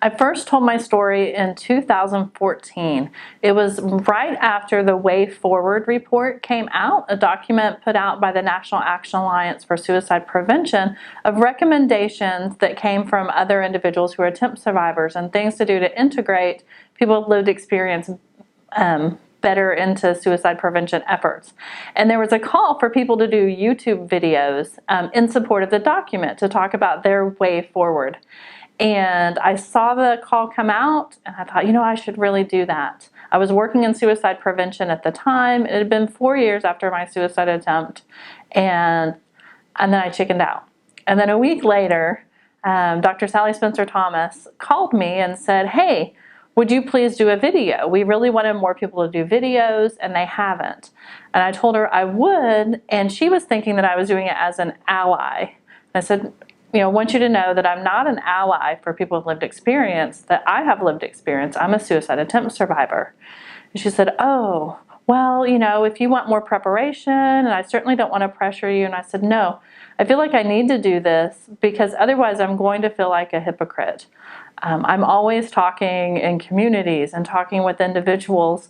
I first told my story in 2014. It was right after the Way Forward report came out, a document put out by the National Action Alliance for Suicide Prevention of recommendations that came from other individuals who are attempt survivors and things to do to integrate people with lived experience better into suicide prevention efforts. And there was a call for people to do YouTube videos in support of the document to talk about their way forward. And I saw the call come out and I thought, I should really do that. I was working in suicide prevention at the time. It had been 4 years after my suicide attempt, and then I chickened out. And then a week later, Dr. Sally Spencer Thomas called me and said, hey, would you please do a video? We really wanted more people to do videos, and they haven't. And I told her I would, and she was thinking that I was doing it as an ally. And I said, I want you to know that I'm not an ally for people with lived experience, that I have lived experience. I'm a suicide attempt survivor. And she said, oh, well, if you want more preparation, and I certainly don't want to pressure you. And I said, no, I feel like I need to do this because otherwise I'm going to feel like a hypocrite. I'm always talking in communities and talking with individuals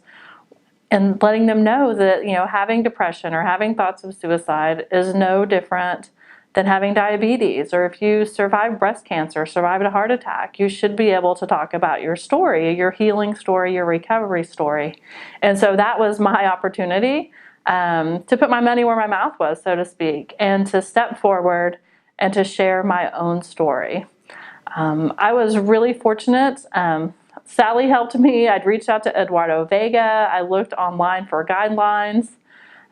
and letting them know that, having depression or having thoughts of suicide is no different than having diabetes, or if you survived breast cancer, survived a heart attack, you should be able to talk about your story, your healing story, your recovery story. And so that was my opportunity to put my money where my mouth was, so to speak, and to step forward and to share my own story. I was really fortunate. Sally helped me. I'd reached out to Eduardo Vega. I looked online for guidelines.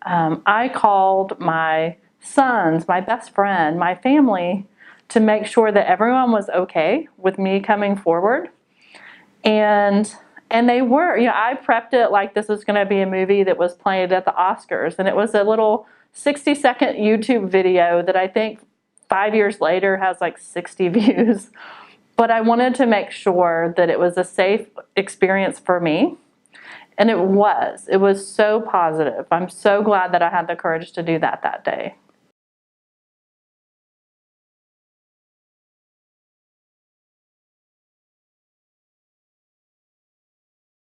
I called my sons, my best friend, my family, to make sure that everyone was okay with me coming forward. And they were. I prepped it like this was going to be a movie that was played at the Oscars. And it was a little 60-second YouTube video that I think 5 years later has like 60 views. But I wanted to make sure that it was a safe experience for me. And it was. It was so positive. I'm so glad that I had the courage to do that day.